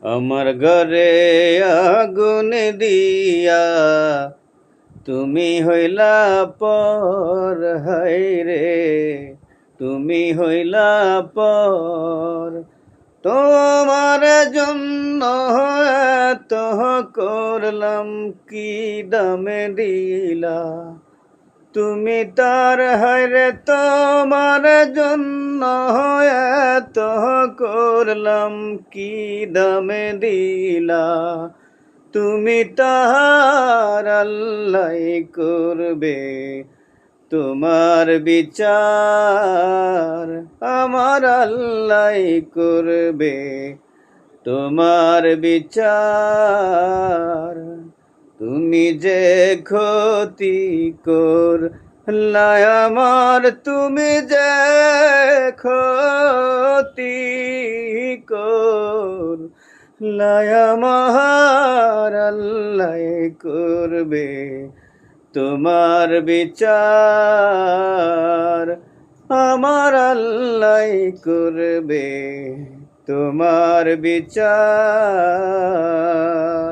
আমার ঘরে আগুন দিয়া তুমি হইলা পর, হায়রে তুমি হইলা পর। তোমার জন্য এত করলাম, কি দামে দিলা তুমি তার, হায়রে তোমার জন্য এত করলাম, কি দামে দিলা তুমি তাহার। আল্লাহ করবে তোমার বিচার, আমার আল্লাহ করবে তোমার বিচার। তুমি যে ক্ষতি করলাই আমার, তুমি যে ক্ষতি করলাই আমার, আল্লাহ করবে তোমার বিচার, আমার আল্লাহ করবে তোমার বিচার।